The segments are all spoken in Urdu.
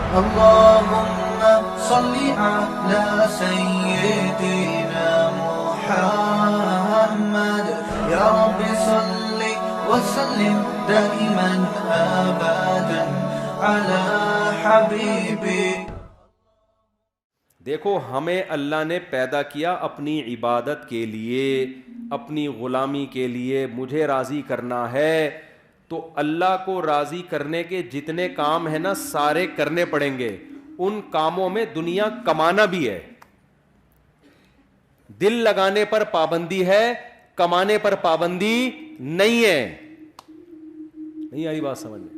اللهم صل على سيدنا محمد يا رب صل وسلم دائما أبدا على حبيبك. دیکھو ہمیں اللہ نے پیدا کیا اپنی عبادت کے لیے, اپنی غلامی کے لیے. مجھے راضی کرنا ہے تو اللہ کو راضی کرنے کے جتنے کام ہیں نا سارے کرنے پڑیں گے. ان کاموں میں دنیا کمانا بھی ہے. دل لگانے پر پابندی ہے, کمانے پر پابندی نہیں ہے. نہیں آئی بات سمجھ میں؟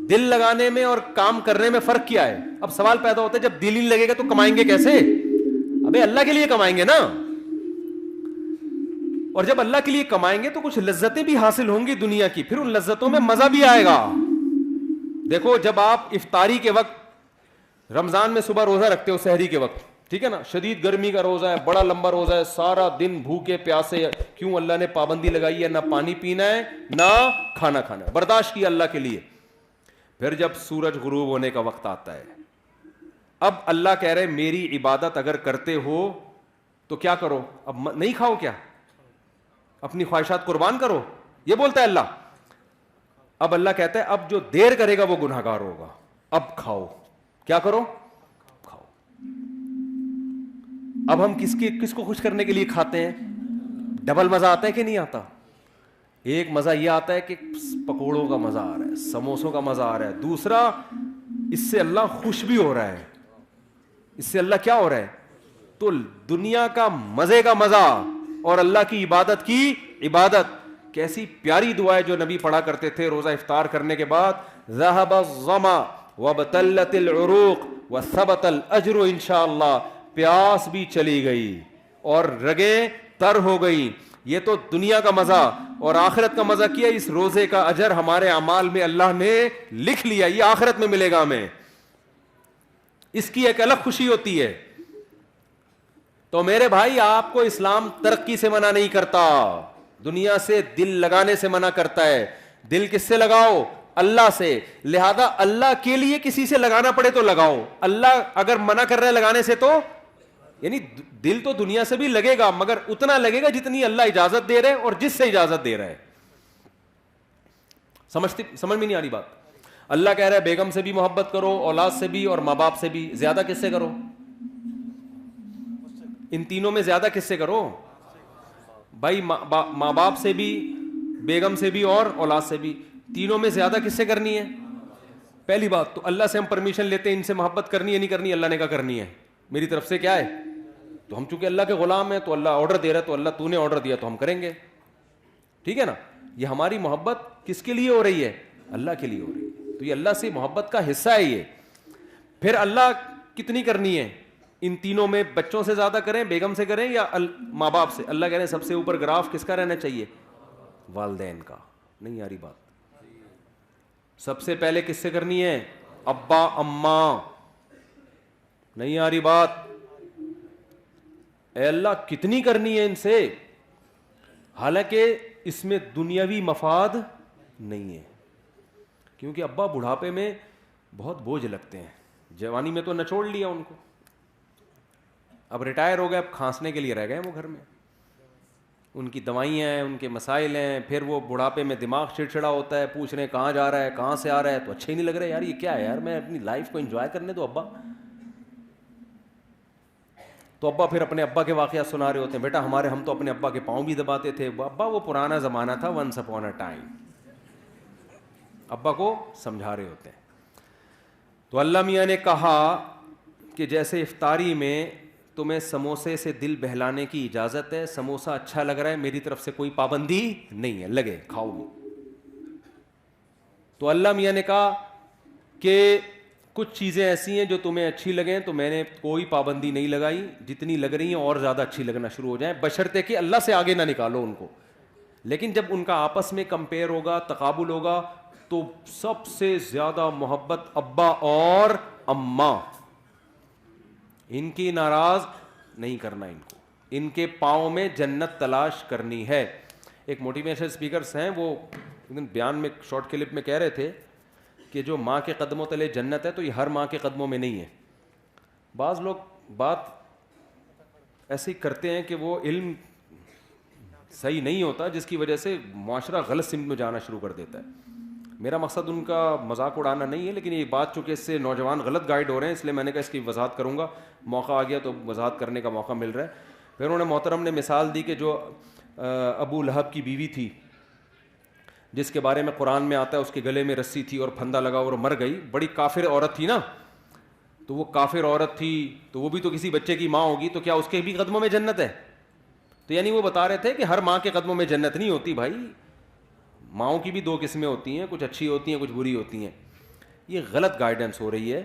دل لگانے میں اور کام کرنے میں فرق کیا ہے؟ اب سوال پیدا ہوتا ہے جب دل ہی لگے گا تو کمائیں گے کیسے؟ ابے اللہ کے لیے کمائیں گے نا. اور جب اللہ کے لیے کمائیں گے تو کچھ لذتیں بھی حاصل ہوں گی دنیا کی, پھر ان لذتوں میں مزہ بھی آئے گا. دیکھو جب آپ افطاری کے وقت رمضان میں صبح روزہ رکھتے ہو سحری کے وقت, ٹھیک ہے نا, شدید گرمی کا روزہ ہے, بڑا لمبا روزہ ہے, سارا دن بھوکے پیاسے. کیوں؟ اللہ نے پابندی لگائی ہے, نہ پانی پینا ہے نہ کھانا کھانا ہے, برداشت کیا اللہ کے لیے. پھر جب سورج غروب ہونے کا وقت آتا ہے, اب اللہ کہہ رہے میری عبادت اگر کرتے ہو تو کیا کرو؟ اب نہیں کھاؤ کیا؟ اپنی خواہشات قربان کرو, یہ بولتا ہے اللہ. اب اللہ کہتا ہے اب جو دیر کرے گا وہ گناہگار ہوگا, اب کھاؤ. کیا کرو؟ کھاؤ. اب ہم کس کو خوش کرنے کے لیے کھاتے ہیں؟ ڈبل مزہ آتا ہے کہ نہیں آتا؟ ایک مزہ یہ آتا ہے کہ پکوڑوں کا مزہ آ رہا ہے, سموسوں کا مزہ آ رہا ہے. دوسرا اس سے اللہ خوش بھی ہو رہا ہے. اس سے اللہ کیا ہو رہا ہے؟ تو دنیا کا مزے کا مزہ اور اللہ کی عبادت کی عبادت. کیسی پیاری دعا ہے جو نبی پڑھا کرتے تھے روزہ افطار کرنے کے بعد, ذهب الظما وابتلت العروق وثبت الاجر انشاءاللہ. پیاس بھی چلی گئی اور رگیں تر ہو گئی. یہ تو دنیا کا مزہ, اور آخرت کا مزہ کیا, اس روزے کا اجر ہمارے اعمال میں اللہ نے لکھ لیا, یہ آخرت میں ملے گا ہمیں. اس کی ایک الگ خوشی ہوتی ہے. تو میرے بھائی آپ کو اسلام ترقی سے منع نہیں کرتا, دنیا سے دل لگانے سے منع کرتا ہے. دل کس سے لگاؤ؟ اللہ سے. لہذا اللہ کے لیے کسی سے لگانا پڑے تو لگاؤ. اللہ اگر منع کر رہا ہے لگانے سے تو یعنی دل تو دنیا سے بھی لگے گا مگر اتنا لگے گا جتنی اللہ اجازت دے رہے اور جس سے اجازت دے رہا ہے. سمجھ میں نہیں آ رہی بات؟ اللہ کہہ رہا ہے بیگم سے بھی محبت کرو, اولاد سے بھی اور ماں باپ سے بھی. زیادہ کس سے کرو؟ ان تینوں میں زیادہ کس سے کرو بھائی؟ ماں باپ سے بھی, بیگم سے بھی اور اولاد سے بھی. تینوں میں زیادہ کس سے کرنی ہے؟ پہلی بات تو اللہ سے ہم پرمیشن لیتے ہیں ان سے محبت کرنی ہے نہیں کرنی, اللہ نے کہا کرنی ہے, میری طرف سے کیا ہے. تو ہم چونکہ اللہ کے غلام ہیں تو اللہ آرڈر دے رہا ہے, تو اللہ تو نے آرڈر دیا تو ہم کریں گے, ٹھیک ہے نا. یہ ہماری محبت کس کے لیے ہو رہی ہے؟ اللہ کے لیے ہو رہی ہے. تو یہ اللہ سے محبت کا حصہ ہے یہ. پھر اللہ کتنی کرنی ہے؟ ان تینوں میں بچوں سے زیادہ کریں, بیگم سے کریں یا ماں باپ سے؟ اللہ کہہ رہے ہیں سب سے اوپر گراف کس کا رہنا چاہیے؟ والدین کا. نہیں آ رہی بات؟ سب سے پہلے کس سے کرنی ہے؟ ابا اماں. نہیں آ رہی بات؟ اے اللہ کتنی کرنی ہے ان سے؟ حالانکہ اس میں دنیاوی مفاد نہیں ہے, کیونکہ ابا بڑھاپے میں بہت بوجھ لگتے ہیں. جوانی میں تو نچوڑ لیا ان کو, اب ریٹائر ہو گئے, اب کھانسنے کے لیے رہ گئے وہ گھر میں. ان کی دوائیاں ہیں, ان کے مسائل ہیں, پھر وہ بڑھاپے میں دماغ چڑچڑا ہوتا ہے, پوچھ رہے ہیں کہاں جا رہا ہے, کہاں سے آ رہا ہے, تو اچھا ہی نہیں لگ رہا یار, یہ کیا ہے یار, میں اپنی لائف کو انجوائے کرنے دو ابا. تو ابا پھر اپنے ابا کے واقعات سنا رہے ہوتے ہیں, بیٹا ہم تو اپنے ابا کے پاؤں بھی دباتے تھے. ابا وہ پرانا زمانہ تھا, ونس اپون اے ٹائم. ابا کو سمجھا رہے ہوتے ہیں. تو اللہ میاں نے کہا کہ جیسے افطاری میں تمہیں سموسے سے دل بہلانے کی اجازت ہے, سموسا اچھا لگ رہا ہے, میری طرف سے کوئی پابندی نہیں ہے, لگے کھاؤ گے. تو اللہ میاں نے کہا کہ کچھ چیزیں ایسی ہیں جو تمہیں اچھی لگیں تو میں نے کوئی پابندی نہیں لگائی, جتنی لگ رہی ہیں اور زیادہ اچھی لگنا شروع ہو جائیں, بشرطے کہ اللہ سے آگے نہ نکالو ان کو. لیکن جب ان کا آپس میں کمپیئر ہوگا, تقابل ہوگا, تو سب سے زیادہ محبت ابا اور اماں. ان کی ناراض نہیں کرنا, ان کو ان کے پاؤں میں جنت تلاش کرنی ہے. ایک موٹیویشنل اسپیکرس ہیں, وہ بیان میں شارٹ کلپ میں کہہ رہے تھے کہ جو ماں کے قدموں تلے جنت ہے تو یہ ہر ماں کے قدموں میں نہیں ہے. بعض لوگ بات ایسی کرتے ہیں کہ وہ علم صحیح نہیں ہوتا, جس کی وجہ سے معاشرہ غلط سمت میں جانا شروع کر دیتا ہے. میرا مقصد ان کا مذاق اڑانا نہیں ہے, لیکن یہ بات چونکہ اس سے نوجوان غلط گائیڈ ہو رہے ہیں, اس لیے میں نے کہا اس کی وضاحت کروں گا. موقع آ گیا تو وضاحت کرنے کا موقع مل رہا ہے. پھر انہوں نے محترم نے مثال دی کہ جو ابو لہب کی بیوی تھی, جس کے بارے میں قرآن میں آتا ہے اس کے گلے میں رسی تھی اور پھندا لگا اور مر گئی. بڑی کافر عورت تھی نا, تو وہ کافر عورت تھی تو وہ بھی تو کسی بچے کی ماں ہوگی, تو کیا اس کے بھی قدموں میں جنت ہے؟ تو یعنی وہ بتا رہے تھے کہ ہر ماں کے قدموں میں جنت نہیں ہوتی بھائی, ماؤں کی بھی دو قسمیں ہوتی ہیں, کچھ اچھی ہوتی ہیں کچھ بری ہوتی ہیں. یہ غلط گائیڈنس ہو رہی ہے.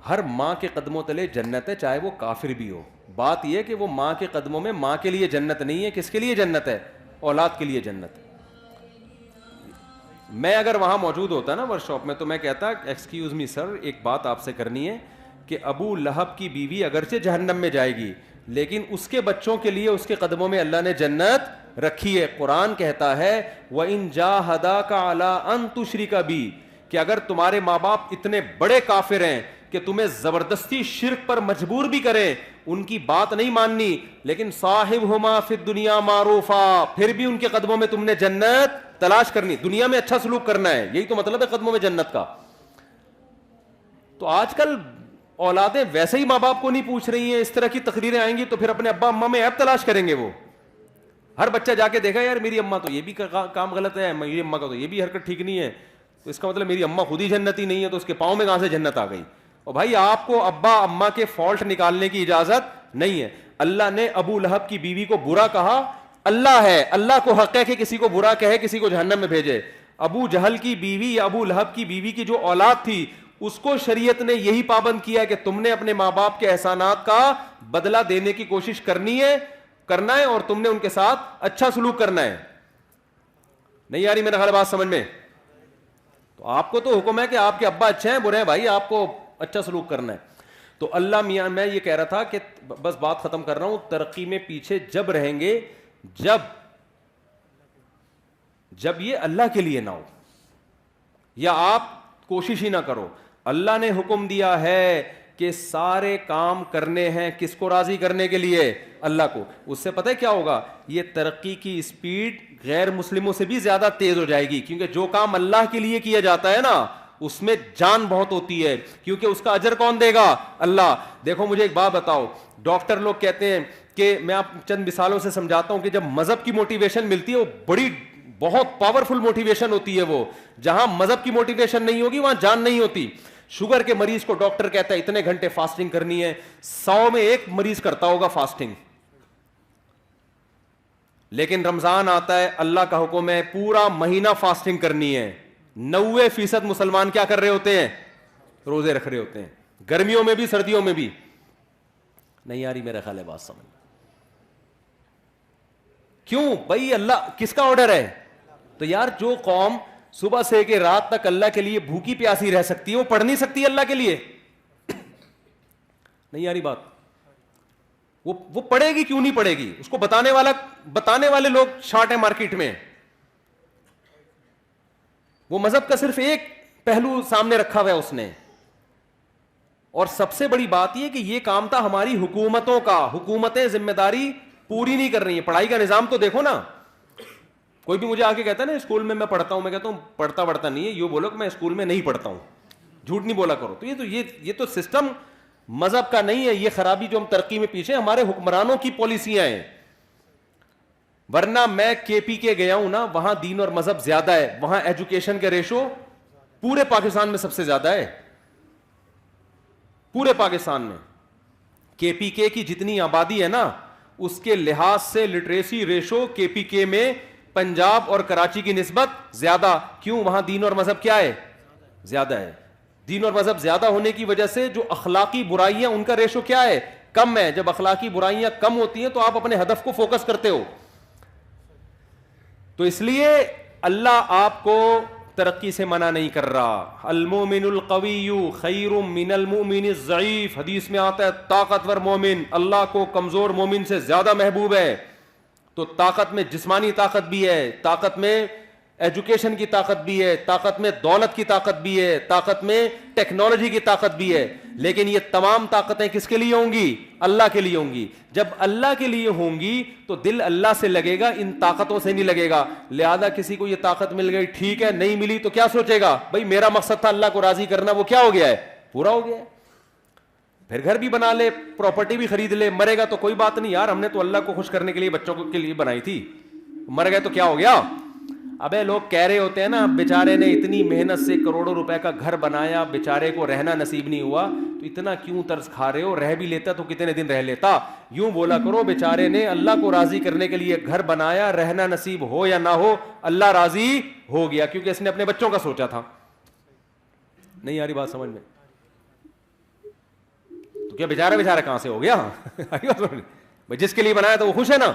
ہر ماں کے قدموں تلے جنت ہے, چاہے وہ کافر بھی ہو. بات یہ کہ وہ ماں کے قدموں میں ماں کے لیے جنت نہیں ہے. کس کے لیے جنت ہے؟ اولاد کے لیے جنت ہے. میں اگر وہاں موجود ہوتا نا ورک شاپ میں, تو میں کہتا ایکسکیوز می سر, ایک بات آپ سے کرنی ہے کہ ابو لہب کی بیوی اگرچہ جہنم میں جائے گی, لیکن اس کے بچوں کے لیے اس کے قدموں میں اللہ نے جنت رکھی ہے. قرآن کہتا ہے وَإِن جَاهَدَاكَ عَلَىٰ أَن تُشْرِكَ بِي, کہ اگر تمہارے ماں باپ اتنے بڑے کافر ہیں کہ تمہیں زبردستی شرک پر مجبور بھی کریں, ان کی بات نہیں ماننی, لیکن صاحبہما فی الدنیا معروفا, پھر بھی ان کے قدموں میں تم نے جنت تلاش کرنی, دنیا میں اچھا سلوک کرنا ہے. یہی تو مطلب ہے قدموں میں جنت کا. تو آج کل اولادیں ویسے ہی ماں باپ کو نہیں پوچھ رہی ہیں. اس طرح کی تقریریں آئیں گی تو پھر اپنے ابا اماں میں عیب تلاش کریں گے. وہ ہر بچہ جا کے دیکھا یار میری اماں تو یہ بھی کام غلط ہے, میری اماں کا تو یہ بھی حرکت ٹھیک نہیں ہے, تو اس کا مطلب میری اماں خود ہی جنتی نہیں ہے, تو اس کے پاؤں میں کہاں سے جنت آ گئی؟ اور بھائی آپ کو ابا اماں کے فالٹ نکالنے کی اجازت نہیں ہے. اللہ نے ابو لہب کی بیوی کو برا کہا, اللہ ہے, اللہ کو حق ہے کہ کسی کو برا کہے, کسی کو جہنم میں بھیجے. ابو جہل کی بیوی یا ابو لہب کی بیوی کی جو اولاد تھی, اس کو شریعت نے یہی پابند کیا کہ تم نے اپنے ماں باپ کے احسانات کا بدلہ دینے کی کوشش کرنا ہے, اور تم نے ان کے ساتھ اچھا سلوک کرنا ہے. نہیں آ رہی میرا خیال بات سمجھ میں؟ تو آپ کو تو حکم ہے کہ آپ کے ابا اچھے ہیں برے ہیں, بھائی آپ کو اچھا سلوک کرنا ہے. تو اللہ میاں, میں یہ کہہ رہا تھا کہ بس بات ختم کر رہا ہوں, ترقی میں پیچھے جب رہیں گے جب یہ اللہ کے لیے نہ ہو, یا آپ کوشش ہی نہ کرو. اللہ نے حکم دیا ہے کہ سارے کام کرنے ہیں کس کو راضی کرنے کے لیے؟ اللہ کو. اس سے پتہ ہے کیا ہوگا؟ یہ ترقی کی اسپیڈ غیر مسلموں سے بھی زیادہ تیز ہو جائے گی, کیونکہ جو کام اللہ کے لیے کیا جاتا ہے نا اس میں جان بہت ہوتی ہے, کیونکہ اس کا اجر کون دے گا؟ اللہ. دیکھو مجھے ایک بات بتاؤ, ڈاکٹر لوگ کہتے ہیں کہ, میں آپ چند مثالوں سے سمجھاتا ہوں کہ جب مذہب کی موٹیویشن ملتی ہے وہ بہت پاورفل موٹیویشن ہوتی ہے. وہ جہاں مذہب کی موٹیویشن نہیں ہوگی وہاں جان نہیں ہوتی. شوگر کے مریض کو ڈاکٹر کہتا ہے اتنے گھنٹے فاسٹنگ کرنی ہے, 100 میں 1 مریض کرتا ہوگا فاسٹنگ. لیکن رمضان آتا ہے, اللہ کا حکم ہے پورا مہینہ فاسٹنگ کرنی ہے. 90% مسلمان کیا کر رہے ہوتے ہیں؟ روزے رکھ رہے ہوتے ہیں, گرمیوں میں بھی سردیوں میں بھی. نہیں آ رہی میرا خیال ہے بات سمجھ؟ کیوں بھائی؟ اللہ کس کا آرڈر ہے؟ تو یار جو قوم صبح سے کہ رات تک اللہ کے لیے بھوکی پیاسی رہ سکتی ہے, وہ پڑھ نہیں سکتی اللہ کے لیے؟ نہیں آ رہی بات؟ وہ پڑھے گی کیوں نہیں پڑھے گی؟ اس کو بتانے والے لوگ شارٹ ہیں مارکیٹ میں. وہ مذہب کا صرف ایک پہلو سامنے رکھا ہوا ہے اس نے. اور سب سے بڑی بات یہ کہ یہ کام تھا ہماری حکومتوں کا. حکومتیں ذمہ داری پوری نہیں کر رہی ہیں. پڑھائی کا نظام تو دیکھو نا. کوئی بھی مجھے آ کے کہتا ہے نا اسکول میں پڑھتا ہوں, میں کہتا ہوں پڑھتا نہیں ہے, یہ بولو کہ میں اسکول میں نہیں پڑھتا ہوں, جھوٹ نہیں بولا کرو. تو یہ تو سسٹم مذہب کا نہیں ہے. یہ خرابی جو ہم ترقی میں پیچھے, ہمارے حکمرانوں کی پالیسیاں ہیں. ورنہ میں KPK گیا ہوں نا, وہاں دین اور مذہب زیادہ ہے. وہاں ایجوکیشن کے ریشو پورے پاکستان میں سب سے زیادہ ہے. پورے پاکستان میں KPK کی جتنی آبادی ہے نا, اس کے لحاظ سے لٹریسی ریشو KPK میں پنجاب اور کراچی کی نسبت زیادہ. کیوں؟ وہاں دین اور مذہب کیا ہے؟ زیادہ ہے. دین اور مذہب زیادہ ہونے کی وجہ سے جو اخلاقی برائیاں ان کا ریشو کیا ہے؟ کم ہے. جب اخلاقی برائیاں کم ہوتی ہیں تو آپ اپنے ہدف کو فوکس کرتے ہو. تو اس لیے اللہ آپ کو ترقی سے منع نہیں کر رہا. المومن القوی خیر من المؤمن الضعیف. حدیث میں آتا ہے طاقتور مومن اللہ کو کمزور مومن سے زیادہ محبوب ہے. تو طاقت میں جسمانی طاقت بھی ہے, طاقت میں ایجوکیشن کی طاقت بھی ہے, طاقت میں دولت کی طاقت بھی ہے, طاقت میں ٹیکنالوجی کی طاقت بھی ہے, لیکن یہ تمام طاقتیں کس کے لیے ہوں گی؟ اللہ کے لیے ہوں گی. جب اللہ کے لیے ہوں گی تو دل اللہ سے لگے گا, ان طاقتوں سے نہیں لگے گا. لہذا کسی کو یہ طاقت مل گئی ٹھیک ہے, نہیں ملی تو کیا سوچے گا؟ بھائی میرا مقصد تھا اللہ کو راضی کرنا, وہ کیا ہو گیا ہے؟ پورا ہو گیا ہے. پھر گھر بھی بنا لے, پراپرٹی بھی خرید لے, مرے گا تو کوئی بات نہیں یار, ہم نے تو اللہ کو خوش کرنے کے لیے بچوں کے لیے بنائی تھی, مر گئے تو کیا ہو گیا؟ ابے لوگ کہہ رہے ہوتے ہیں نا بیچارے نے اتنی محنت سے کروڑوں روپے کا گھر بنایا, بیچارے کو رہنا نصیب نہیں ہوا, تو اتنا کیوں طرز کھا رہے ہو؟ رہ بھی لیتا تو کتنے دن رہ لیتا. یوں بولا کرو بیچارے نے اللہ کو راضی کرنے کے لیے گھر بنایا, رہنا نصیب ہو یا نہ ہو اللہ راضی ہو گیا, کیونکہ اس نے اپنے بچوں کا سوچا تھا. نہیں آ رہی بات سمجھ میں؟ تو کیا بیچارہ کہاں سے ہو گیا؟ جس کے لیے بنایا تو وہ خوش ہے نا.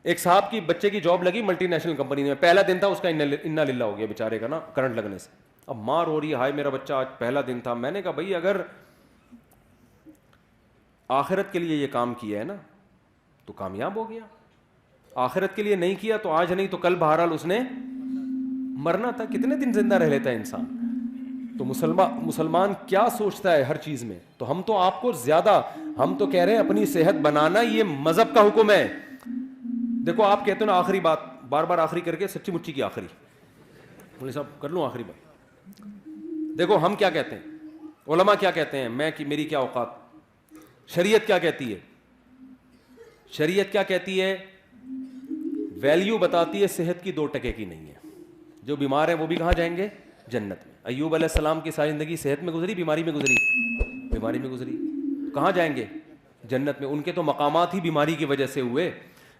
ایک صاحب کی بچے کی جاب لگی ملٹی نیشنل کمپنی میں, پہلا دن تھا اس کا انا للہ ہو گیا بیچارے کا نا کرنٹ لگنے سے. اب ماں رو رہی ہے, ہائے میرا بچہ آج پہلا دن تھا. میں نے کہا بھائی اگر آخرت کے لیے یہ کام کیا ہے نا تو کامیاب ہو گیا, آخرت کے لیے نہیں کیا تو آج نہیں تو کل بہرحال اس نے مرنا تھا. کتنے دن زندہ رہ لیتا ہے انسان؟ تو مسلمان کیا سوچتا ہے ہر چیز میں. تو ہم تو آپ کو زیادہ, ہم تو کہہ رہے ہیں اپنی صحت بنانا یہ مذہب کا حکم ہے. دیکھو آپ کہتے ہیں نا آخری بات, بار بار آخری کر کے سچی مچی کی آخری, مولوی صاحب کر لوں آخری بات. دیکھو ہم کیا کہتے ہیں, علماء کیا کہتے ہیں, میں کہ میری کیا اوقات, شریعت کیا کہتی ہے؟ شریعت کیا کہتی ہے؟ ویلیو بتاتی ہے صحت کی 2% کی نہیں ہے. جو بیمار ہیں وہ بھی کہاں جائیں گے؟ جنت میں. ایوب علیہ السلام کی ساری زندگی صحت میں گزری, بیماری میں گزری؟ بیماری میں گزری. کہاں جائیں گے؟ جنت میں. ان کے تو مقامات ہی بیماری کی وجہ سے ہوئے.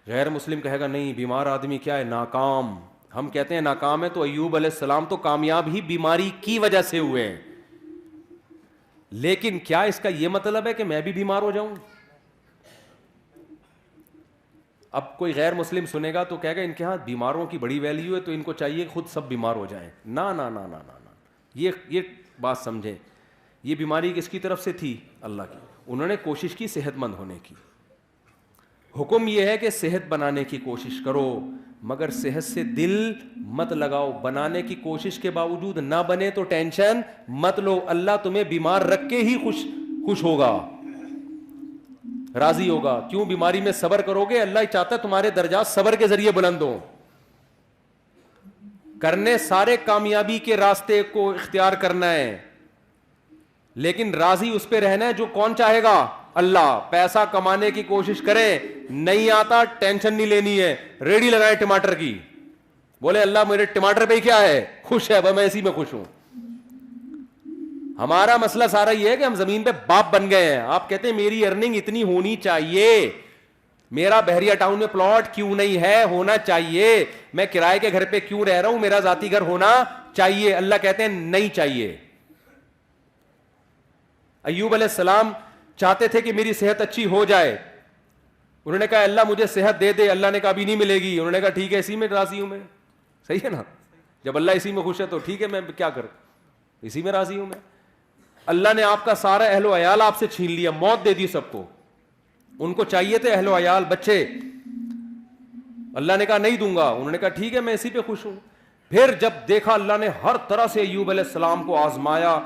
غیر مسلم کہے گا نہیں بیمار آدمی کیا ہے؟ ناکام. ہم کہتے ہیں ناکام ہے تو ایوب علیہ السلام تو کامیاب ہی بیماری کی وجہ سے ہوئے ہیں. لیکن کیا اس کا یہ مطلب ہے کہ میں بھی بیمار ہو جاؤں؟ اب کوئی غیر مسلم سنے گا تو کہے گا ان کے ہاں بیماروں کی بڑی ویلیو ہے تو ان کو چاہیے خود سب بیمار ہو جائیں. نا نا نا نا نا نا, یہ بات سمجھیں. یہ بیماری کس کی طرف سے تھی؟ اللہ کی. انہوں نے کوشش کی صحت مند ہونے کی. حکم یہ ہے کہ صحت بنانے کی کوشش کرو, مگر صحت سے دل مت لگاؤ. بنانے کی کوشش کے باوجود نہ بنے تو ٹینشن مت لو, اللہ تمہیں بیمار رکھ کے ہی خوش ہوگا, راضی ہوگا. کیوں؟ بیماری میں صبر کرو گے, اللہ چاہتا ہے تمہارے درجات صبر کے ذریعے بلند ہوں. کرنے سارے کامیابی کے راستے کو اختیار کرنا ہے, لیکن راضی اس پہ رہنا ہے جو کون چاہے گا؟ اللہ. پیسہ کمانے کی کوشش کریں, نہیں آتا ٹینشن نہیں لینی ہے, ریڈی لگائے ٹماٹر کی, بولے اللہ میرے ٹماٹر پہ ہی کیا ہے؟ خوش ہے, میں اسی میں خوش ہوں. ہمارا مسئلہ سارا یہ ہے کہ ہم زمین پہ باپ بن گئے ہیں. آپ کہتے ہیں میری ارننگ اتنی ہونی چاہیے, میرا بحریہ ٹاؤن میں پلاٹ کیوں نہیں ہے؟ ہونا چاہیے. میں کرائے کے گھر پہ کیوں رہ رہا ہوں؟ میرا ذاتی گھر ہونا چاہیے. اللہ کہتے ہیں نہیں چاہیے. ایوب علیہ السلام چاہتے تھے کہ میری صحت اچھی ہو جائے. انہوں نے کہا اللہ مجھے صحت دے دے. اللہ نے کہا ابھی نہیں ملے گی. انہوں نے کہا ٹھیک ہے اسی میں راضی ہوں میں. صحیح ہے نا, جب اللہ اسی میں خوش ہے تو ٹھیک ہے, میں کیا کروں, اسی میں راضی ہوں میں. اللہ نے آپ کا سارا اہل و عیال آپ سے چھین لیا, موت دے دی سب کو. ان کو چاہیے تھے اہل و عیال بچے, اللہ نے کہا نہیں دوں گا. انہوں نے کہا ٹھیک ہے میں اسی پہ خوش ہوں. پھر جب دیکھا اللہ نے ہر طرح سے ایوب علیہ السلام کو آزمایا,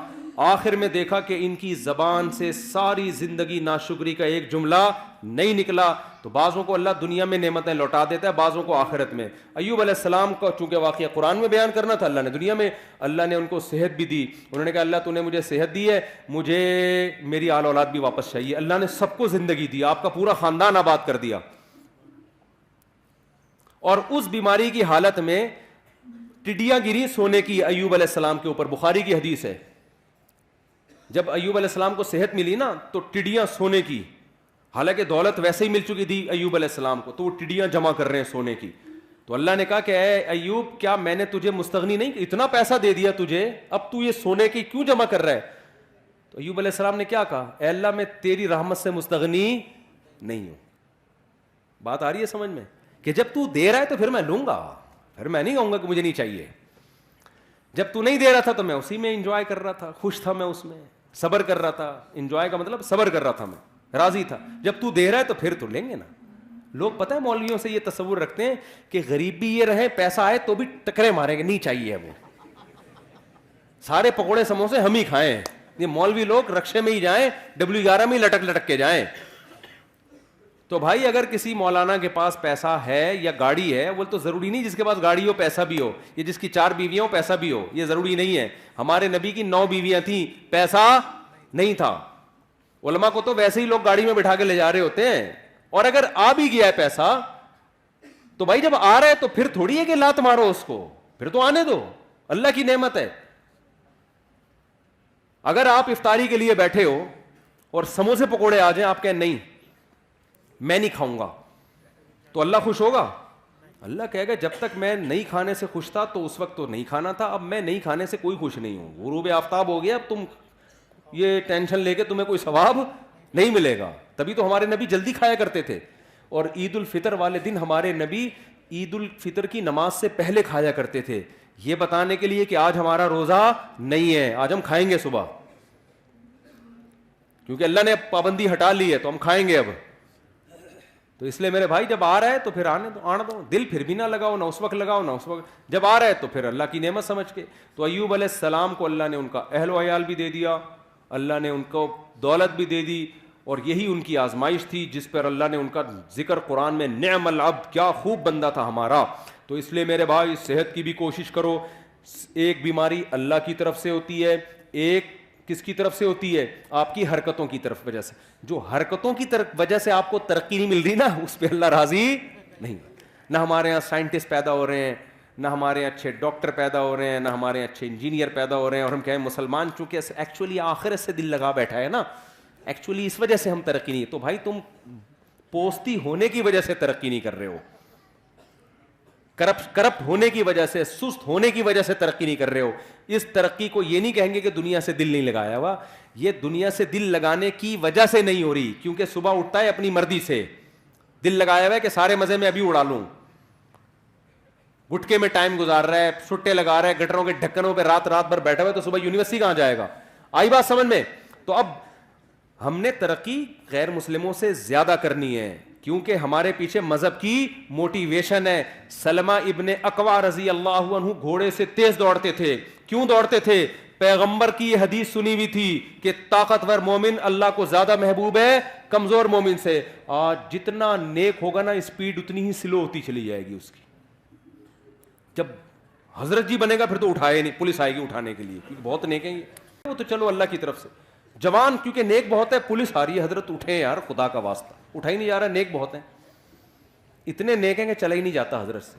آخر میں دیکھا کہ ان کی زبان سے ساری زندگی ناشکری کا ایک جملہ نہیں نکلا. تو بعضوں کو اللہ دنیا میں نعمتیں لوٹا دیتا ہے, بعضوں کو آخرت میں. ایوب علیہ السلام کا چونکہ واقعہ قرآن میں بیان کرنا تھا, اللہ نے دنیا میں, اللہ نے ان کو صحت بھی دی. انہوں نے کہا اللہ تو نے مجھے صحت دی ہے, مجھے میری آل اولاد بھی واپس چاہیے. اللہ نے سب کو زندگی دی, آپ کا پورا خاندان آباد کر دیا. اور اس بیماری کی حالت میں ٹڈیاں گری سونے کی ایوب علیہ السلام کے اوپر. بخاری کی حدیث ہے, جب ایوب علیہ السلام کو صحت ملی نا تو ٹڈیاں سونے کی, حالانکہ دولت ویسے ہی مل چکی تھی ایوب علیہ السلام کو, تو وہ ٹڈیاں جمع کر رہے ہیں سونے کی. تو اللہ نے کہا کہ اے ایوب کیا میں نے تجھے مستغنی نہیں, اتنا پیسہ دے دیا تجھے, اب تو یہ سونے کی کیوں جمع کر رہا ہے؟ تو ایوب علیہ السلام نے کیا کہا, اے اللہ میں تیری رحمت سے مستغنی نہیں ہوں. بات آ رہی ہے سمجھ میں, کہ جب تو دے رہا ہے تو پھر میں لوں گا, پھر میں نہیں کہوں گا کہ مجھے نہیں چاہیے. جب تو نہیں دے رہا تھا تو میں اسی میں انجوائے کر رہا تھا, خوش تھا میں اس میں, صبر کر رہا تھا. انجوائے کا مطلب صبر کر رہا تھا میں, راضی تھا. جب تو دے رہا ہے تو پھر تو لیں گے نا. لوگ پتہ ہے مولویوں سے یہ تصور رکھتے ہیں کہ غریب بھی یہ رہے, پیسہ آئے تو بھی ٹکرے ماریں گے, نہیں چاہیے وہ, سارے پکوڑے سموسے ہم ہی کھائیں. یہ مولوی لوگ رکشے میں ہی جائیں, W11 میں لٹک لٹک کے جائیں. تو بھائی اگر کسی مولانا کے پاس پیسہ ہے یا گاڑی ہے, وہ تو ضروری نہیں جس کے پاس گاڑی ہو پیسہ بھی ہو, یہ جس کی 4 بیویاں ہو پیسہ بھی ہو, یہ ضروری نہیں ہے. ہمارے نبی کی 9 بیویاں تھیں, پیسہ نہیں تھا. علماء کو تو ویسے ہی لوگ گاڑی میں بٹھا کے لے جا رہے ہوتے ہیں. اور اگر آ بھی گیا ہے پیسہ تو بھائی جب آ رہا ہے تو پھر تھوڑی ہے کہ لات مارو اس کو, پھر تو آنے دو, اللہ کی نعمت ہے. اگر آپ افطاری کے لیے بیٹھے ہو اور سموسے پکوڑے آ جائیں, آپ کہیں نہیں میں نہیں کھاؤں گا, تو اللہ خوش ہوگا؟ اللہ کہے گا جب تک میں نہیں کھانے سے خوش تھا تو اس وقت تو نہیں کھانا تھا, اب میں نہیں کھانے سے کوئی خوش نہیں ہوں. غروب آفتاب ہو گیا, اب تم یہ ٹینشن لے کے تمہیں کوئی ثواب نہیں ملے گا. تبھی تو ہمارے نبی جلدی کھایا کرتے تھے. اور عید الفطر والے دن ہمارے نبی عید الفطر کی نماز سے پہلے کھایا کرتے تھے, یہ بتانے کے لیے کہ آج ہمارا روزہ نہیں ہے, آج ہم کھائیں گے صبح, کیونکہ اللہ نے پابندی ہٹا لی ہے تو ہم کھائیں گے اب. تو اس لیے میرے بھائی جب آ رہا ہے تو پھر آنے دو, دل پھر بھی نہ لگاؤ, نہ اس وقت لگاؤ نہ اس وقت, جب آ رہا ہے تو پھر اللہ کی نعمت سمجھ کے. تو ایوب علیہ السلام کو اللہ نے ان کا اہل و عیال بھی دے دیا, اللہ نے ان کو دولت بھی دے دی, اور یہی ان کی آزمائش تھی جس پر اللہ نے ان کا ذکر قرآن میں, نعم العبد, کیا خوب بندہ تھا ہمارا. تو اس لیے میرے بھائی صحت کی بھی کوشش کرو. ایک بیماری اللہ کی طرف سے ہوتی ہے, ایک کس کی طرف سے ہوتی ہے؟ آپ کی حرکتوں کی طرف وجہ سے. جو حرکتوں کی وجہ سے آپ کو ترقی نہیں مل رہی نا, اس پہ اللہ راضی نہیں. نہ ہمارے یہاں سائنٹسٹ پیدا ہو رہے ہیں, نہ ہمارے یہاں اچھے ڈاکٹر پیدا ہو رہے ہیں, نہ ہمارے یہاں اچھے انجینئر پیدا ہو رہے ہیں, اور ہم کہیں مسلمان چونکہ ایکچولی آخرت سے دل لگا بیٹھا ہے نا, ایکچولی اس وجہ سے ہم ترقی نہیں. تو بھائی تم پوستی ہونے کی وجہ سے ترقی نہیں کر رہے ہو, کرپٹ ہونے کی وجہ سے, سست ہونے کی وجہ سے ترقی نہیں کر رہے ہو. اس ترقی کو یہ نہیں کہیں گے کہ دنیا سے دل نہیں لگایا ہوا, یہ دنیا سے دل لگانے کی وجہ سے نہیں ہو رہی, کیونکہ صبح اٹھتا ہے اپنی مرضی سے, دل لگایا ہوا ہے کہ سارے مزے میں ابھی اڑا لوں, گٹکے میں ٹائم گزار رہا ہے, چھٹے لگا رہا ہے, گٹروں کے ڈھکنوں پہ رات بھر بیٹھا ہوا ہے, تو صبح یونیورسٹی کہاں جائے گا؟ آئی بات سمجھ میں؟ تو اب ہم نے ترقی غیر مسلموں سے زیادہ کرنی ہے, کیونکہ ہمارے پیچھے مذہب کی موٹیویشن ہے. سلمہ ابن اکوع رضی اللہ عنہ گھوڑے سے تیز دوڑتے تھے. کیوں دوڑتے تھے؟ پیغمبر کی یہ حدیث سنی ہوئی تھی کہ طاقتور مومن اللہ کو زیادہ محبوب ہے کمزور مومن سے. آج جتنا نیک ہوگا نا, اسپیڈ اتنی ہی سلو ہوتی چلی جائے گی اس کی. جب حضرت جی بنے گا پھر تو اٹھائے نہیں, پولیس آئے گی اٹھانے کے لیے, کیونکہ بہت نیک ہیں یہ. وہ تو چلو اللہ کی طرف سے. جوان کیونکہ نیک بہت ہے, پولیس آ رہی ہے, حضرت اٹھیں یار خدا کا واسطہ, اٹھا ہی نہیں جا رہا, نیک بہت ہیں, اتنے نیک ہیں کہ چلا ہی نہیں جاتا حضرت سے.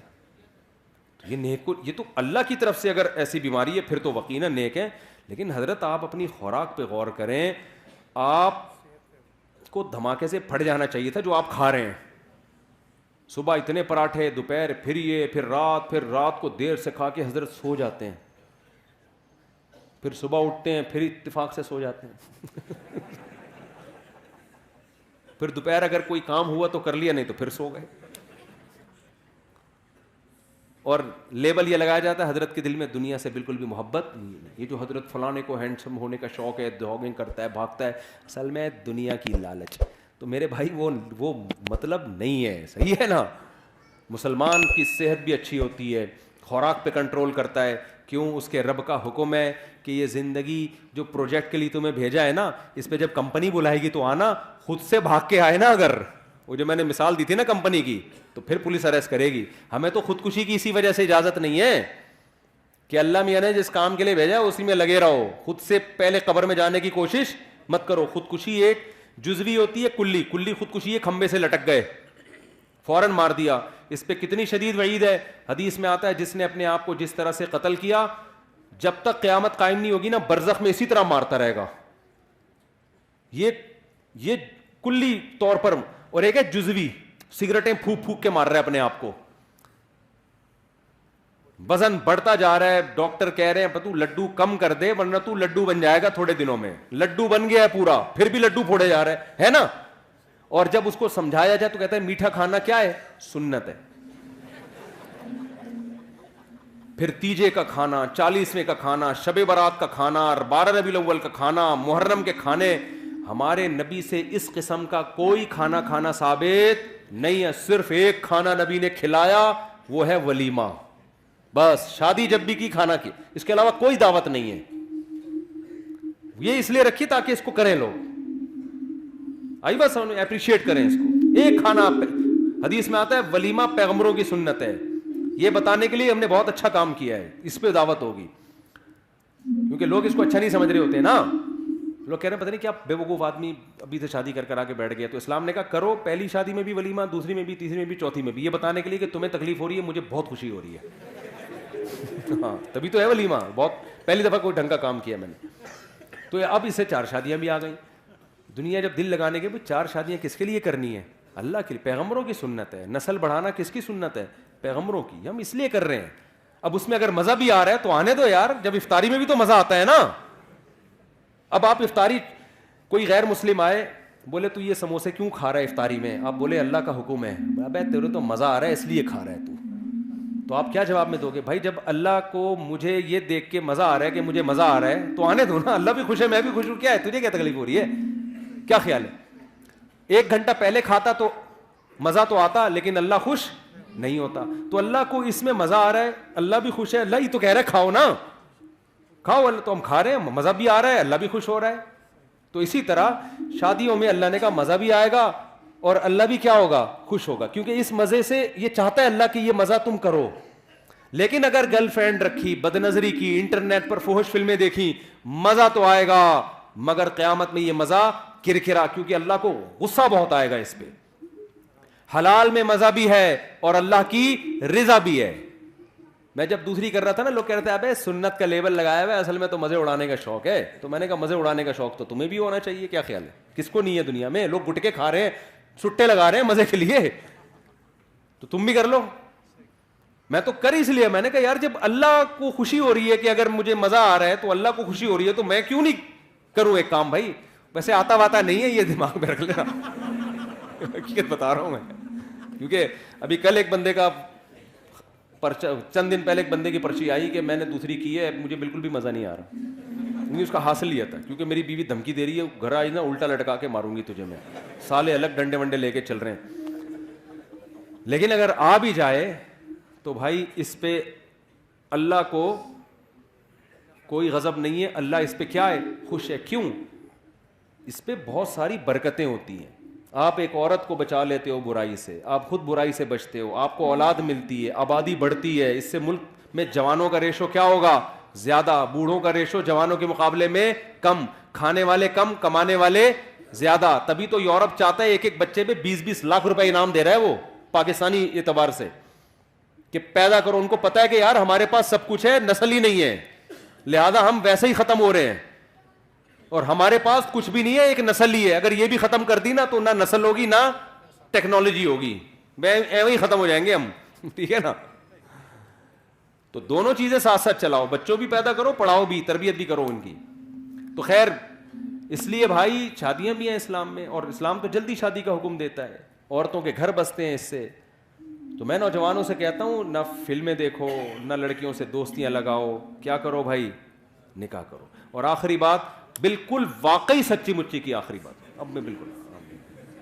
یہ نیک, یہ تو اللہ کی طرف سے اگر ایسی بیماری ہے پھر تو یقیناً نیک ہے. لیکن حضرت آپ اپنی خوراک پہ غور کریں, آپ کو دھماکے سے پھٹ جانا چاہیے تھا جو آپ کھا رہے ہیں. صبح اتنے پراٹھے, دوپہر پھر یہ, پھر رات کو دیر سے کھا کے حضرت سو جاتے ہیں, پھر صبح اٹھتے ہیں پھر اتفاق سے سو جاتے ہیں. پھر دوپہر اگر کوئی کام ہوا تو کر لیا, نہیں تو پھر سو گئے. اور لیبل یہ لگایا جاتا ہے حضرت کے دل میں دنیا سے بالکل بھی محبت نہیں ہے. یہ جو حضرت فلانے کو ہینڈسم ہونے کا شوق ہے, جاگنگ کرتا ہے, بھاگتا ہے, اصل میں دنیا کی لالچ. تو میرے بھائی وہ مطلب نہیں ہے, صحیح ہے نا. مسلمان کی صحت بھی اچھی ہوتی ہے, خوراک پہ کنٹرول کرتا ہے. کیوں؟ اس کے رب کا حکم ہے کہ یہ زندگی جو پروجیکٹ کے لیے تمہیں بھیجا ہے نا, اس پہ جب کمپنی بلائے گی تو آنا, خود سے بھاگ کے آئے نا. اگر وہ جو میں نے مثال دی تھی نا کمپنی کی, تو پھر پولیس اریسٹ کرے گی. ہمیں تو خودکشی کی اسی وجہ سے اجازت نہیں ہے کہ اللہ میاں نے جس کام کے لیے بھیجا اسی میں لگے رہو, خود سے پہلے قبر میں جانے کی کوشش مت کرو. خودکشی ایک جزوی ہوتی ہے, کلی خودکشی ہے, کھمبے سے لٹک گئے, فوراً مار دیا. اس پہ کتنی شدید وعید ہے. حدیث میں آتا ہے جس نے اپنے آپ کو جس طرح سے قتل کیا, جب تک قیامت قائم نہیں ہوگی نا, برزخ میں اسی طرح مارتا رہے گا. یہ کلی طور پر. اور ایک ہے جزوی, سگریٹیں پھونک کے مار رہا ہے اپنے آپ کو, وزن بڑھتا جا رہا ہے, ڈاکٹر کہہ رہے ہیں تو لڈو کم کر دے ورنہ تو لڈو بن جائے گا تھوڑے دنوں میں. لڈو بن گیا ہے پورا, پھر بھی لڈو پھوڑے جا رہا ہے نا. اور جب اس کو سمجھایا جائے تو کہتا ہے میٹھا کھانا کیا ہے؟ سنت ہے. پھر تیجے کا کھانا, 40ویں کا کھانا, شب برات کا کھانا, 12 ربیع الاول کا کھانا, محرم کے کھانے. ہمارے نبی سے اس قسم کا کوئی کھانا ثابت نہیں ہے, صرف ایک کھانا نبی نے کھلایا, وہ ہے ولیمہ. بس شادی جب بھی کی کھانا کی, اس کے علاوہ کوئی دعوت نہیں ہے. یہ اس لیے رکھی تاکہ اس کو کریں لوگ, آئی بس اپریشیٹ کریں اس کو. ایک کھانا, حدیث میں آتا ہے ولیمہ پیغمبروں کی سنت ہے, یہ بتانے کے لیے ہم نے بہت اچھا کام کیا ہے, اس پہ دعوت ہوگی. کیونکہ لوگ اس کو اچھا نہیں سمجھ رہے ہوتے ہیں نا, لوگ کہہ رہے ہیں پتہ نہیں کیا بے وقوف آدمی ابھی سے شادی کر آ کے بیٹھ گیا. تو اسلام نے کہا کرو, پہلی شادی میں بھی ولیمہ, دوسری میں بھی, تیسری میں بھی, چوتھی میں بھی, یہ بتانے کے لیے کہ تمہیں تکلیف ہو رہی ہے, مجھے بہت خوشی ہو رہی ہے. ہاں تبھی تو ہے ولیمہ, بہت پہلی دفعہ کوئی ڈھنگ کا کام کیا میں نے. تو اب اس سے 4 شادیاں بھی آ گئیں. دنیا جب دل لگانے کے 4 شادیاں کس کے لیے کرنی ہے؟ اللہ کے لیے, پیغمبروں کی سنت ہے. نسل بڑھانا کس کی سنت ہے؟ پیغمبروں کی. ہم اس لیے کر رہے ہیں. اب اس میں اگر مزہ بھی آ رہا ہے تو آنے دو یار, جب افطاری میں بھی تو مزہ آتا ہے نا. اب آپ افطاری, کوئی غیر مسلم آئے بولے تو یہ سموسے کیوں کھا رہا ہے افطاری میں؟ آپ بولے اللہ کا حکم ہے. ابے تیرے تو مزہ آ رہا ہے اس لیے کھا رہا ہے تو آپ کیا جواب میں دو گے؟ بھائی جب اللہ کو مجھے یہ دیکھ کے مزہ آ رہا ہے کہ مجھے مزہ آ رہا ہے تو آنے دو نا, اللہ بھی خوش ہے میں بھی خوش ہوں, کیا ہے تجھے کیا تکلیف ہو رہی ہے؟ کیا خیال ہے؟ 1 گھنٹہ پہلے کھاتا تو مزہ تو آتا, لیکن اللہ خوش نہیں ہوتا. تو اللہ کو اس میں مزہ آ رہا ہے, اللہ بھی خوش ہے, اللہ ہی تو کہہ رہا ہے کھاؤ نا, کھاؤ. اللہ تو ہم کھا رہے ہیں, مزہ بھی آ رہا ہے, اللہ بھی خوش ہو رہا ہے. تو اسی طرح شادیوں میں اللہ نے کہا مزہ بھی آئے گا اور اللہ بھی کیا ہوگا؟ خوش ہوگا, کیونکہ اس مزے سے یہ چاہتا ہے اللہ کہ یہ مزہ تم کرو. لیکن اگر گرل فرینڈ رکھی, بد نظری کی, انٹرنیٹ پر فحش فلمیں دیکھی, مزہ تو آئے گا مگر قیامت میں یہ مزہ کرکرا, کیونکہ اللہ کو غصہ بہت آئے گا اس پہ. حلال میں مزہ بھی ہے اور اللہ کی رضا بھی ہے. میں جب دوسری کر رہا تھا نا, لوگ کہہ رہے تھے ابے سنت کا لیبل لگایا ہوا ہے, اصل میں تو مزے اڑانے کا شوق ہے. تو میں نے کہا مزے اڑانے کا شوق تو تمہیں بھی ہونا چاہیے. کیا خیال ہے, کس کو نہیں ہے دنیا میں؟ لوگ گٹکے کھا رہے ہیں, چھٹے لگا رہے ہیں مزے کے لیے, تو تم بھی کر لو. میں تو کر اس لیے, میں نے کہا یار جب اللہ کو خوشی ہو رہی ہے کہ اگر مجھے مزہ آ رہا ہے تو اللہ کو خوشی ہو رہی ہے, تو میں کیوں نہیں کروں ایک کام. بھائی ویسے آتا واتا نہیں ہے, یہ دماغ میں رکھ لینا, حقیقت بتا رہا ہوں میں. کیونکہ ابھی کل ایک بندے کا پرچہ, چند دن پہلے ایک بندے کی پرچی آئی کہ میں نے دوسری کی ہے, مجھے بالکل بھی مزہ نہیں آ رہا. نہیں اس کا حاصل یہ تھا کیونکہ میری بیوی دھمکی دے رہی ہے, گھر آئی نا الٹا لٹکا کے ماروں گی تجھے میں, سالے الگ ڈنڈے ونڈے لے کے چل رہے ہیں. لیکن اگر آ بھی جائے تو بھائی اس پہ اللہ کو کوئی غضب نہیں ہے, اللہ اس پہ کیا ہے؟ خوش ہے. کیوں؟ اس پہ بہت ساری برکتیں ہوتی ہیں. آپ ایک عورت کو بچا لیتے ہو برائی سے, آپ خود برائی سے بچتے ہو, آپ کو اولاد ملتی ہے, آبادی بڑھتی ہے, اس سے ملک میں جوانوں کا ریشو کیا ہوگا؟ زیادہ. بوڑھوں کا ریشو جوانوں کے مقابلے میں کم, کھانے والے کم, کمانے والے زیادہ. تبھی تو یورپ چاہتا ہے ایک ایک بچے پہ 20-20 لاکھ روپے انعام دے رہا ہے وہ پاکستانی اعتبار سے, کہ پیدا کرو. ان کو پتا ہے کہ یار ہمارے پاس سب کچھ ہے, نسل ہی نہیں ہے, لہذا ہم ویسے ہی ختم ہو رہے ہیں, اور ہمارے پاس کچھ بھی نہیں ہے, ایک نسل ہی ہے. اگر یہ بھی ختم کر دی نا تو نہ نسل ہوگی نہ ٹیکنالوجی ہوگی, ایویں ہی ختم ہو جائیں گے ہم. ٹھیک ہے نا. تو دونوں چیزیں ساتھ ساتھ چلاؤ, بچوں بھی پیدا کرو, پڑھاؤ بھی, تربیت بھی کرو ان کی. تو خیر اس لیے بھائی شادیاں بھی ہیں اسلام میں, اور اسلام تو جلدی شادی کا حکم دیتا ہے, عورتوں کے گھر بستے ہیں اس سے. تو میں نوجوانوں سے کہتا ہوں نہ فلمیں دیکھو, نہ لڑکیوں سے دوستیاں لگاؤ, کیا کرو بھائی؟ نکاح کرو. اور آخری بات, بالکل واقعی سچی مچی کی آخری بات, اب میں بالکل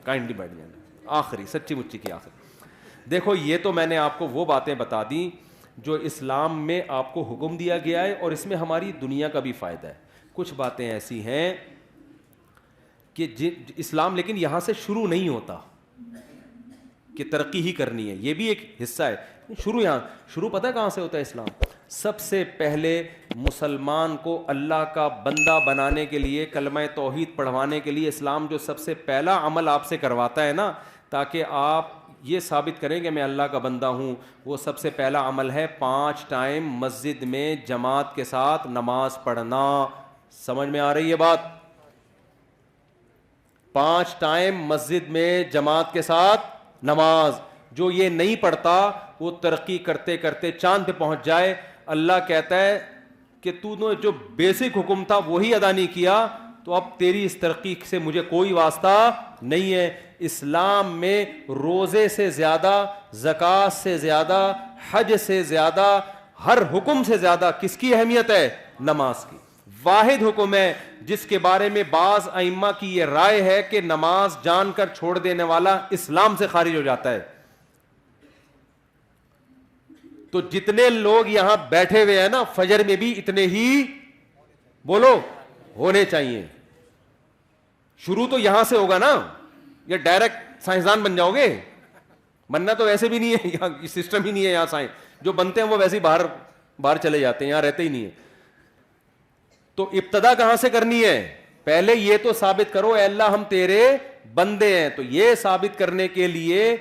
کائنڈلی بیٹھ جانا, آخری سچی مچی کی آخری. دیکھو یہ تو میں نے آپ کو وہ باتیں بتا دیں جو اسلام میں آپ کو حکم دیا گیا ہے, اور اس میں ہماری دنیا کا بھی فائدہ ہے. کچھ باتیں ایسی ہیں کہ اسلام لیکن یہاں سے شروع نہیں ہوتا کہ ترقی ہی کرنی ہے, یہ بھی ایک حصہ ہے. شروع پتہ ہے کہاں سے ہوتا ہے اسلام؟ سب سے پہلے مسلمان کو اللہ کا بندہ بنانے کے لیے, کلمہ توحید پڑھوانے کے لیے اسلام جو سب سے پہلا عمل آپ سے کرواتا ہے نا, تاکہ آپ یہ ثابت کریں کہ میں اللہ کا بندہ ہوں, وہ سب سے پہلا عمل ہے 5 ٹائم مسجد میں جماعت کے ساتھ نماز پڑھنا. سمجھ میں آ رہی ہے بات؟ 5 ٹائم مسجد میں جماعت کے ساتھ نماز. جو یہ نہیں پڑھتا وہ ترقی کرتے کرتے چاند پہ پہنچ جائے. اللہ کہتا ہے کہ تو نے جو بیسک حکم تھا وہی ادا نہیں کیا, تو اب تیری اس ترقی سے مجھے کوئی واسطہ نہیں ہے. اسلام میں روزے سے زیادہ, زکوٰۃ سے زیادہ, حج سے زیادہ, ہر حکم سے زیادہ کس کی اہمیت ہے؟ نماز کی. واحد حکم ہے جس کے بارے میں بعض ائمہ کی یہ رائے ہے کہ نماز جان کر چھوڑ دینے والا اسلام سے خارج ہو جاتا ہے. تو جتنے لوگ یہاں بیٹھے ہوئے ہیں نا فجر میں بھی اتنے ہی بولو ہونے چاہیے. شروع تو یہاں سے ہوگا نا, یہ ڈائریکٹ سائنسدان بن جاؤ گے؟ بننا تو ویسے بھی نہیں ہے, یہاں سسٹم ہی نہیں ہے یہاں سائنس, جو بنتے ہیں وہ ویسے ہی باہر چلے جاتے ہیں, یہاں رہتے ہی نہیں ہے. تو ابتدا کہاں سے کرنی ہے؟ پہلے یہ تو ثابت کرو اے اللہ ہم تیرے بندے ہیں. تو یہ ثابت کرنے کے لیے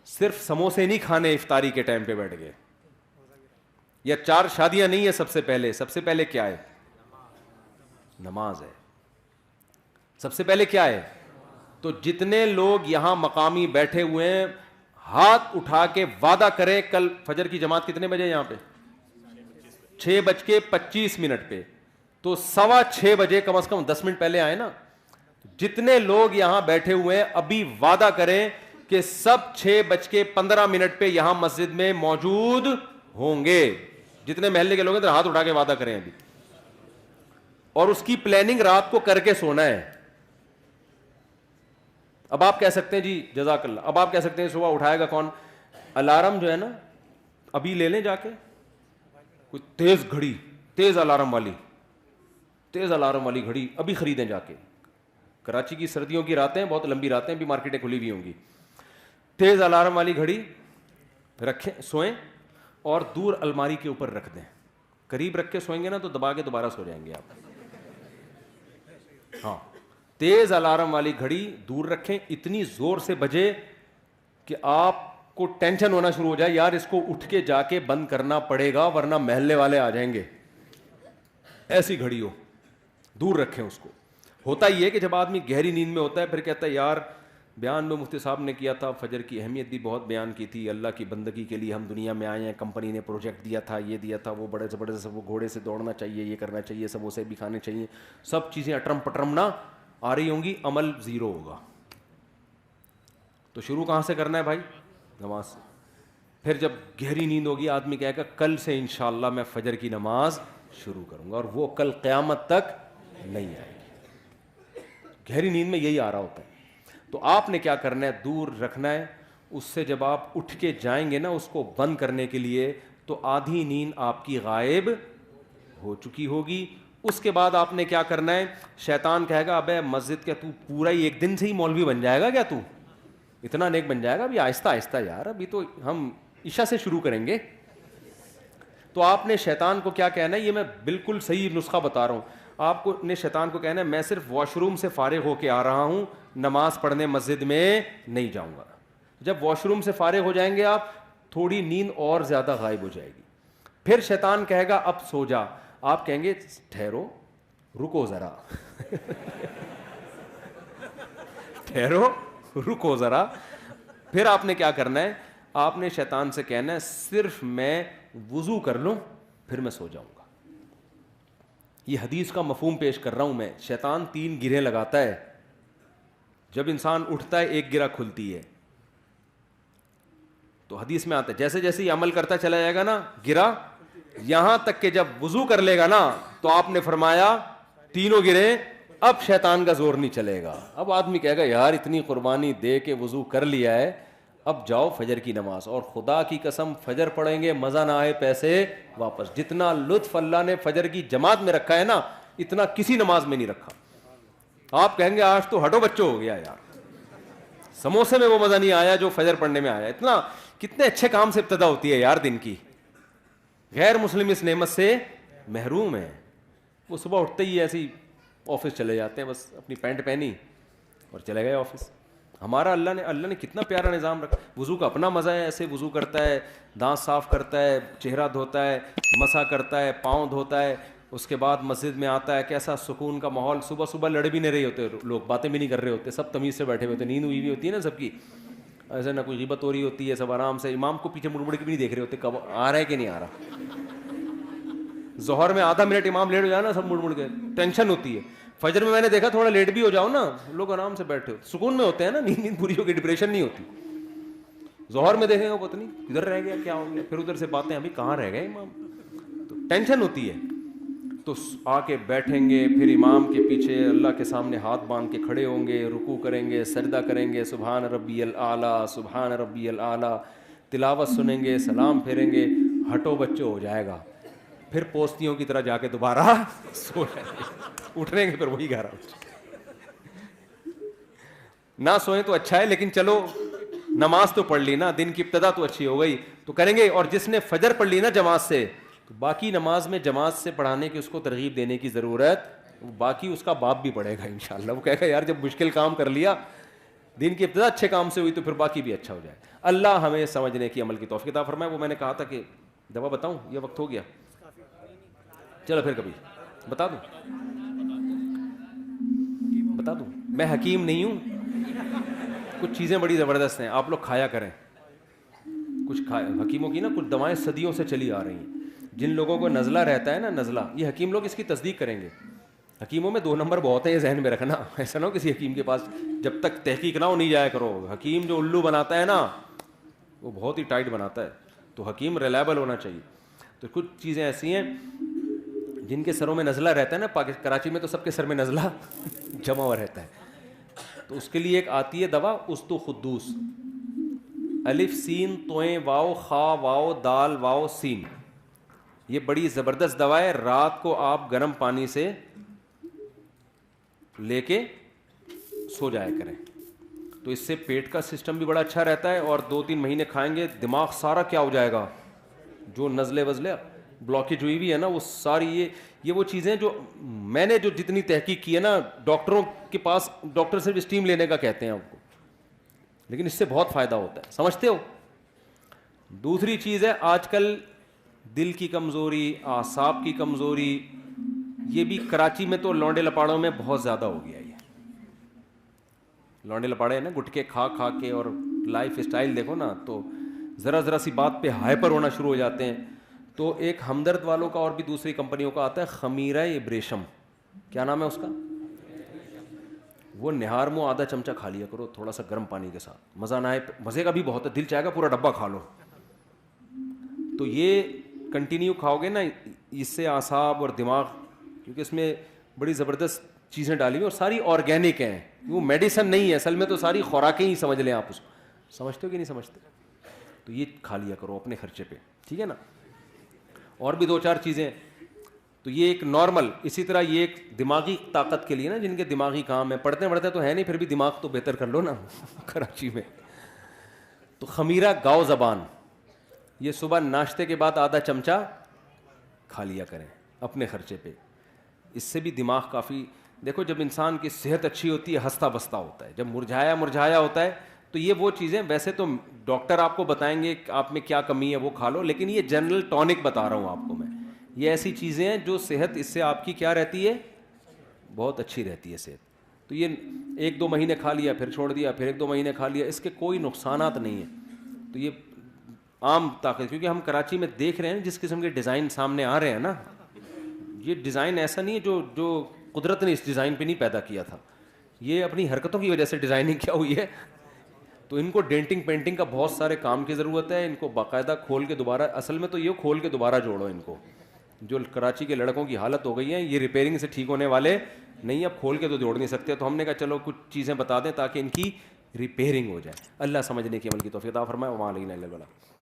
صرف سموسے نہیں کھانے افطاری کے ٹائم پہ بیٹھ گئے, یا 4 شادیاں نہیں ہے. سب سے پہلے کیا ہے؟ نماز ہے. سب سے پہلے کیا ہے؟ تو جتنے لوگ یہاں مقامی بیٹھے ہوئے ہیں ہاتھ اٹھا کے وعدہ کریں کل فجر کی جماعت کتنے بجے یہاں پہ؟ 6:25 پہ. تو 6:15 بجے کم از کم 10 منٹ پہلے آئے نا. جتنے لوگ یہاں بیٹھے ہوئے ہیں ابھی وعدہ کریں کہ سب 6:15 پہ یہاں مسجد میں موجود ہوں گے. جتنے محلے کے لوگ ہیں ہاتھ اٹھا کے وعدہ کریں ابھی. اور اس کی پلاننگ رات کو کر کے سونا ہے. اب آپ کہہ سکتے ہیں جی جزاک اللہ, اب آپ کہہ سکتے ہیں صبح اٹھائے گا کون؟ الارم جو ہے نا ابھی لے لیں جا کے, کوئی تیز گھڑی, تیز الارم والی گھڑی ابھی خریدیں جا کے. کراچی کی سردیوں کی راتیں بہت لمبی راتیں, بھی مارکیٹیں کھلی ہوئی ہوں گی. تیز الارم والی گھڑی رکھیں, سوئیں اور دور الماری کے اوپر رکھ دیں. قریب رکھ کے سوئیں گے نا تو دبا کے دوبارہ سو جائیں گے آپ. ہاں, تیز الارم والی گھڑی دور رکھیں, اتنی زور سے بجے کہ آپ کو ٹینشن ہونا شروع ہو جائے, یار اس کو اٹھ کے جا کے بند کرنا پڑے گا ورنہ محلے والے آ جائیں گے. ایسی گھڑی ہو, دور رکھیں اس کو. ہوتا یہ ہے کہ جب آدمی گہری نیند میں ہوتا ہے پھر کہتا ہے یار بیان میں مفتی صاحب نے کیا تھا, فجر کی اہمیت بھی بہت بیان کی تھی, اللہ کی بندگی کے لیے ہم دنیا میں آئے ہیں, کمپنی نے پروجیکٹ دیا تھا, یہ دیا تھا, وہ بڑے سے وہ گھوڑے سے دوڑنا چاہیے, یہ کرنا چاہیے, سموسے بھی کھانے چاہیے, سب چیزیں اٹرم پٹرم نہ آ رہی ہوں گی, عمل زیرو ہوگا. تو شروع کہاں سے کرنا ہے بھائی؟ نماز سے. پھر جب گہری نیند ہوگی آدمی کہے گا کل سے انشاءاللہ میں فجر کی نماز شروع کروں گا, اور وہ کل قیامت تک نہیں آئے گی. گہری نیند میں یہی آ رہا ہوتا ہے. تو آپ نے کیا کرنا ہے؟ دور رکھنا ہے. اس سے جب آپ اٹھ کے جائیں گے نا اس کو بند کرنے کے لیے تو آدھی نیند آپ کی غائب ہو چکی ہوگی. اس کے بعد آپ نے کیا کرنا ہے؟ شیطان کہے گا ابے مسجد کے تو پورا ہی ایک دن سے ہی مولوی بن جائے گا کیا, تو اتنا نیک بن جائے گا؟ ابھی آہستہ آہستہ یار, ابھی تو ہم عشاء سے شروع کریں گے. تو آپ نے شیطان کو کیا کہنا ہے؟ یہ میں بالکل صحیح نسخہ بتا رہا ہوں. آپ کو نے شیطان کو کہنا ہے میں صرف واش روم سے فارغ ہو کے آ رہا ہوں, نماز پڑھنے مسجد میں نہیں جاؤں گا. جب واش روم سے فارغ ہو جائیں گے آپ, تھوڑی نیند اور زیادہ غائب ہو جائے گی. پھر شیطان کہے گا اب سو جا. آپ کہیں گے ٹھہرو رکو ذرا ٹھہرو رکو ذرا. پھر آپ نے کیا کرنا ہے؟ آپ نے شیطان سے کہنا ہے صرف میں وضو کر لوں پھر میں سو جاؤں گا. یہ حدیث کا مفہوم پیش کر رہا ہوں میں. شیطان 3 گرہیں لگاتا ہے. جب انسان اٹھتا ہے ایک گرہ کھلتی ہے. تو حدیث میں آتا ہے جیسے جیسے یہ عمل کرتا چلا جائے گا نا گرہ, یہاں تک کہ جب وضو کر لے گا نا تو آپ نے فرمایا 3 گرہیں, اب شیطان کا زور نہیں چلے گا. اب آدمی کہے گا یار اتنی قربانی دے کے وضو کر لیا ہے, اب جاؤ فجر کی نماز. اور خدا کی قسم فجر پڑھیں گے مزہ نہ آئے پیسے واپس. جتنا لطف اللہ نے فجر کی جماعت میں رکھا ہے نا اتنا کسی نماز میں نہیں رکھا. آپ کہیں گے آج تو ہٹو بچوں ہو گیا یار, سموسے میں وہ مزہ نہیں آیا جو فجر پڑھنے میں آیا. اتنا کتنے اچھے کام سے ابتدا ہوتی ہے یار دن کی. غیر مسلم اس نعمت سے محروم ہے. وہ صبح اٹھتے ہی ایسی آفس چلے جاتے ہیں, بس اپنی پینٹ پہنی اور چلے گئے آفس. ہمارا اللہ نے کتنا پیارا نظام رکھا. وضو کا اپنا مزہ ہے, ایسے وضو کرتا ہے, دانت صاف کرتا ہے, چہرہ دھوتا ہے, مسح کرتا ہے, پاؤں دھوتا ہے, اس کے بعد مسجد میں آتا ہے. کیسا سکون کا ماحول. صبح صبح لڑ بھی نہیں رہے ہوتے لوگ, باتیں بھی نہیں کر رہے ہوتے, سب تمیز سے بیٹھے ہوئے ہوتے, نیند ہوئی بھی ہوتی ہے نا سب کی, ایسے نہ کوئی غیبت ہو رہی ہوتی ہے, سب آرام سے. امام کو پیچھے مڑ مڑ کے بھی نہیں دیکھ رہے ہوتے کب آ رہا ہے کہ نہیں آ رہا. ظہر میں آدھا منٹ امام لیٹ ہو جائے نا سب مڑ مڑ کے, ٹینشن ہوتی ہے. فجر میں نے دیکھا تھوڑا لیٹ بھی ہو جاؤ نا لوگ آرام سے بیٹھے ہوتے, سکون میں ہوتے ہیں نا, نیند پوری ہو کے ڈپریشن نہیں ہوتی. ظہر میں دیکھیں گے پتہ نہیں کدھر رہ گیا, کیا ہو گیا, پھر ادھر سے باتیں ابھی کہاں رہ گئے امام, تو ٹینشن ہوتی ہے. تو آ کے بیٹھیں گے, پھر امام کے پیچھے اللہ کے سامنے ہاتھ باندھ کے کھڑے ہوں گے, رکوع کریں گے, سجدہ کریں گے, سبحان ربی الاعلیٰ سبحان ربی الاعلیٰ, تلاوت سنیں گے, سلام پھیریں گے, ہٹو بچو ہو جائے گا. پھر پوستیوں کی طرح جا کے دوبارہ سو جائیں گے, اٹھیں گے پھر وہی 11 بجے. نہ سوئیں تو اچھا ہے, لیکن چلو نماز تو پڑھ لی نا, دن کی ابتدا تو اچھی ہو گئی, تو کریں گے. اور جس نے فجر پڑھ لی نا جماعت سے, تو باقی نماز میں جماعت سے پڑھانے کی اس کو ترغیب دینے کی ضرورت, باقی اس کا باپ بھی پڑھے گا انشاءاللہ. وہ کہے گا یار جب مشکل کام کر لیا, دن کی ابتدا اچھے کام سے ہوئی, تو پھر باقی بھی اچھا ہو جائے. اللہ ہمیں سمجھنے کی عمل کی توفیق عطا فرمائے. وہ میں نے کہا تھا کہ دوا بتاؤں, یہ وقت ہو گیا, چلو پھر کبھی بتا دوں, بتا دوں. میں حکیم نہیں ہوں, کچھ چیزیں بڑی زبردست ہیں, آپ لوگ کھایا کریں. کچھ حکیموں کی نا کچھ دوائیں صدیوں سے چلی آ رہی ہیں. جن لوگوں کو نزلہ رہتا ہے نا, نزلہ, یہ حکیم لوگ اس کی تصدیق کریں گے. حکیموں میں 2 نمبر بہت ہیں, یہ ذہن میں رکھنا. ایسا نہ ہو کسی حکیم کے پاس جب تک تحقیق نہ ہو نہیں جایا کرو. حکیم جو الو بناتا ہے نا, وہ بہت ہی ٹائٹ بناتا ہے. تو حکیم ریلائبل ہونا چاہیے. تو کچھ چیزیں ایسی ہیں جن کے سروں میں نزلہ رہتا ہے نا, کراچی میں تو سب کے سر میں نزلہ جمع ہوا رہتا ہے. تو اس کے لیے ایک آتی ہے دوا استو خدوس, الف سین توئیں واؤ خا واؤ دال واؤ سین. یہ بڑی زبردست دوا ہے. رات کو آپ گرم پانی سے لے کے سو جایا کریں, تو اس سے پیٹ کا سسٹم بھی بڑا اچھا رہتا ہے. اور 2-3 مہینے کھائیں گے, دماغ سارا کیا ہو جائے گا, جو نزلے وزلے بلاکیج ہوئی ہوئی ہے نا, وہ ساری یہ وہ چیزیں جو میں نے جو جتنی تحقیق کی ہے نا, ڈاکٹروں کے پاس ڈاکٹر سے بھی اسٹیم لینے کا کہتے ہیں آپ کو, لیکن اس سے بہت فائدہ ہوتا ہے, سمجھتے ہو. دوسری چیز ہے آج کل دل کی کمزوری, اعصاب کی کمزوری, یہ بھی کراچی میں تو لونڈے لپاڑوں میں بہت زیادہ ہو گیا. یہ لونڈے لپاڑے ہیں نا, گٹکے کھا کھا کے, اور لائف اسٹائل دیکھو نا, تو ذرا سی بات پہ ہائپر ہونا شروع ہو جاتے ہیں. تو ایک ہمدرد والوں کا اور بھی دوسری کمپنیوں کا آتا ہے خمیرہ ابریشم, کیا نام ہے اس کا, وہ نہار منہ آدھا چمچہ کھا لیا کرو تھوڑا سا گرم پانی کے ساتھ, مزہ نہ آئے, مزے کا بھی بہت ہے, دل چاہے گا پورا ڈبہ کھا لو. تو یہ کنٹینیو کھاؤ گے نا, اس سے اعصاب اور دماغ, کیونکہ اس میں بڑی زبردست چیزیں ڈالی ہوئی اور ساری آرگینک ہیں, وہ میڈیسن نہیں ہے اصل میں, تو ساری خوراکیں ہی سمجھ لیں آپ اس کو. سمجھتے ہو کہ نہیں سمجھتے؟ تو یہ کھا لیا کرو اپنے خرچے پہ, ٹھیک ہے نا. اور بھی 2-4 چیزیں. تو یہ ایک نارمل, اسی طرح یہ ایک دماغی طاقت کے لیے نا, جن کے دماغی کام ہے, پڑھتے تو ہے نہیں, پھر بھی دماغ تو بہتر کر لو نا کراچی میں. تو خمیرہ گاؤ زبان, یہ صبح ناشتے کے بعد آدھا چمچہ کھا لیا کریں اپنے خرچے پہ. اس سے بھی دماغ کافی, دیکھو جب انسان کی صحت اچھی ہوتی ہے ہنستا بستا ہوتا ہے, جب مرجھایا ہوتا ہے, تو یہ وہ چیزیں, ویسے تو ڈاکٹر آپ کو بتائیں گے کہ آپ میں کیا کمی ہے وہ کھا لو, لیکن یہ جنرل ٹونک بتا رہا ہوں آپ کو میں. یہ ایسی چیزیں ہیں جو صحت, اس سے آپ کی کیا رہتی ہے, بہت اچھی رہتی ہے صحت. تو یہ 1-2 مہینے کھا لیا, پھر چھوڑ دیا, پھر 1-2 مہینے کھا لیا, اس کے کوئی نقصانات نہیں ہیں. تو یہ عام طاقت, کیونکہ ہم کراچی میں دیکھ رہے ہیں جس قسم کے ڈیزائن سامنے آ رہے ہیں نا, یہ ڈیزائن ایسا نہیں ہے جو قدرت نے اس ڈیزائن پہ نہیں پیدا کیا تھا, یہ اپنی حرکتوں کی وجہ سے ڈیزائننگ کیا ہوئی ہے. تو ان کو ڈینٹنگ پینٹنگ کا بہت سارے کام کی ضرورت ہے, ان کو باقاعدہ کھول کے دوبارہ, اصل میں تو یہ کھول کے دوبارہ جوڑو ان کو. جو کراچی کے لڑکوں کی حالت ہو گئی ہے, یہ ریپیئرنگ سے ٹھیک ہونے والے نہیں, اب کھول کے تو جوڑ نہیں سکتے. تو ہم نے کہا چلو کچھ چیزیں بتا دیں تاکہ ان کی ریپیئرنگ ہو جائے. اللہ سمجھنے کی عمل کی توفیق عطا فرمائے. وعلیکم السلام.